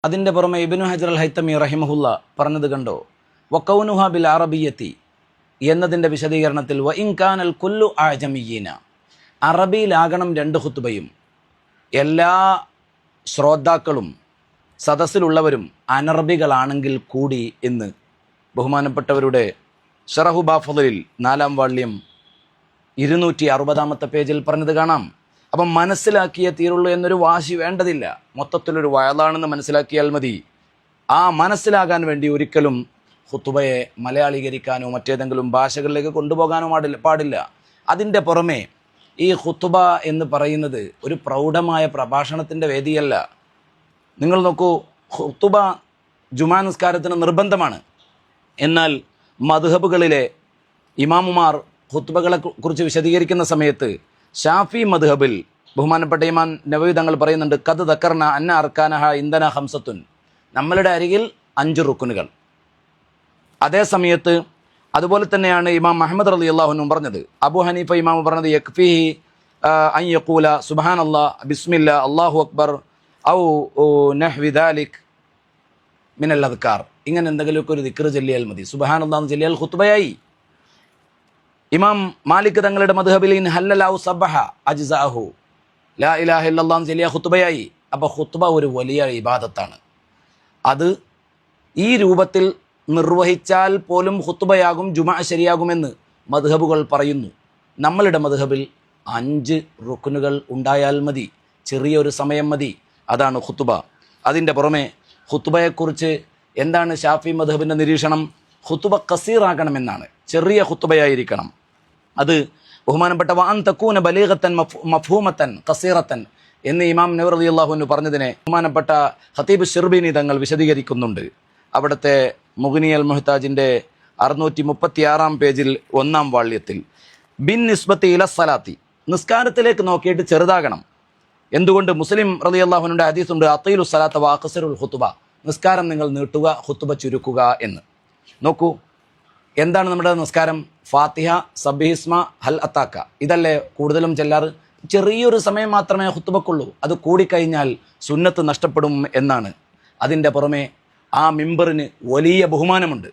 അതിൻ്റെ പുറമെ ഇബ്നു ഹജർ അൽ ഹൈത്തമി റഹിമഹുല്ല പറഞ്ഞത് കണ്ടോ, വക്കൗനുഹ ബിൽ അറബിയത്തി എന്നതിൻ്റെ വിശദീകരണത്തിൽ വ ഇൻകാനൽ കുല്ലു ആജമിയീന, അറബിയിലാകണം രണ്ട് ഖുത്ബയും, എല്ലാ ശ്രോതാക്കളും സദസ്സിലുള്ളവരും അനറബികളാണെങ്കിൽ കൂടി എന്ന് ബഹുമാനപ്പെട്ടവരുടെ ഷറഹു ബാഫലിൽ 4-ാം വാള്യം 260-ാമത്തെ പേജിൽ പറഞ്ഞത് കാണാം. അപ്പം മനസ്സിലാക്കിയേ തീരുള്ളൂ എന്നൊരു വാശി വേണ്ടതില്ല. മൊത്തത്തിലൊരു വയലാണെന്ന് മനസ്സിലാക്കിയാൽ മതി. ആ മനസ്സിലാകാൻ വേണ്ടി ഒരിക്കലും ഖുത്ബയെ മലയാളീകരിക്കാനോ മറ്റേതെങ്കിലും ഭാഷകളിലേക്ക് കൊണ്ടുപോകാനോ പാടില്ല. അതിൻ്റെ പുറമെ ഈ ഖുത്ബ എന്ന് പറയുന്നത് ഒരു പ്രൗഢമായ പ്രഭാഷണത്തിൻ്റെ വേദിയല്ല. നിങ്ങൾ നോക്കൂ, ഖുത്ബ ജുമാ നിസ്കാരത്തിന് നിർബന്ധമാണ്. എന്നാൽ മദ്ഹബുകളിലെ ഇമാമുമാർ ഖുത്ബകളെ കുറിച്ച് വിശദീകരിക്കുന്ന സമയത്ത് ഷാഫി മദ്ഹബിൽ ബഹുമാനപ്പെട്ട ഇമാം നവവി തങ്ങൾ പറയുന്നുണ്ട്, ഖദ് ദക്കർന അന്ന അർക്കാനഹ ഇന്ധന ഹംസത്തുൻ, നമ്മളുടെ അരികിൽ 5 റുക്കുനുകൾ. അതേ സമയത്ത് അതുപോലെ തന്നെയാണ് ഇമാം മുഹമ്മദ് റളിയല്ലാഹു അൻഹു പറഞ്ഞത്. അബൂ ഹനീഫ ഇമാം പറഞ്ഞത് യക്ഫീഹി അൻ യഖൂല സുബ്ഹാനല്ലാഹ് ബിസ്മില്ലാ അല്ലാഹു അക്ബർ ഔ നഹ്വി ദാലിക് മിനൽ അദ്കാർ, ഇങ്ങനെ എന്തെങ്കിലുമൊക്കെ ഒരു ദിക്ർ ചൊല്ലിയാൽ മതി. സുബ്ഹാനല്ലാഹ് എന്ന് ചൊല്ലിയാൽ ഖുത്ബയായി. ഇമാം മാലിക് തങ്ങളുടെ മദ്ഹബിൽ ഇൻ ഹല്ലലഹു സബ്ഹ അജ്സാഹു, ലാ ഇലാഹ ഇല്ലല്ലാഹ് എന്ന് ചൊല്ലിയാൽ ഖുത്ബയായി. അപ്പോൾ ഖുത്ബ ഒരു വലിയ ഇബാദത്താണ്. അത് ഈ രൂപത്തിൽ നിർവഹിച്ചാൽ പോലും ഖുത്ബയാകും, ജുമാ ശരിയാകുമെന്ന് മദ്ഹബുകൾ പറയുന്നു. നമ്മളുടെ മദ്ഹബിൽ 5 റുക്നുകൾ ഉണ്ടായാൽ മതി, ചെറിയൊരു സമയം മതി. അതാണ് ഖുത്ബ. അതിൻ്റെ പുറമെ ഖുത്ബയെക്കുറിച്ച് എന്താണ് ഷാഫി മദ്ഹബിൻ്റെ നിരീക്ഷണം? ഖുത്ബ ഖസീറാകണമെന്നാണ്, ചെറിയ ഖുത്ബയായിരിക്കണം. അത് ബഹുമാനപ്പെട്ട വഅൻ തകൂന ബലീഗത്തൻ മഫ്ഹൂമത്തൻ ഖസീറത്തൻ എന്ന് ഇമാം നവവി റളിയല്ലാഹു അൻഹു പറഞ്ഞതിനെ ബഹുമാനപ്പെട്ട ഖതീബ് ശിർബീനി തങ്ങൾ വിശദീകരിക്കുന്നുണ്ട്. അവിടുത്തെ മുഗ്നിയൽ മുഹ്താജിൻ്റെ 636-ാം പേജിൽ 1-ാം വാള്യത്തിൽ ബിൻ നിസ്ബത്തി ഇല സലാത്തി, നിസ്കാരത്തിലേക്ക് നോക്കിയിട്ട് ചെറുതാകണം. എന്തുകൊണ്ട്? മുസ്ലിം റളിയല്ലാഹു അൻഹുവിൻ്റെ ഹദീസുണ്ട്, അത്തീലു സലാത്ത വ അഖ്സറുൽ ഖുത്ബ, നിസ്കാരം നിങ്ങൾ നീട്ടുക, ഖുത്ബ ചുരുക്കുക എന്ന്. നോക്കൂ, എന്താണ് നമ്മുടെ നിസ്കാരം? ഫാത്തിഹ, സബ്ബിഹിസ്മ, ഹൽ അത്താക്ക, ഇതല്ലേ കൂടുതലും ചെല്ലാറ്. ചെറിയൊരു സമയം മാത്രമേ ഖുത്ബക്കുള്ളൂ, അത് കൂടിക്കഴിഞ്ഞാൽ സുന്നത്ത് നഷ്ടപ്പെടും എന്നാണ്. അതിൻ്റെ പുറമെ ആ മിമ്പറിന് വലിയ ബഹുമാനമുണ്ട്.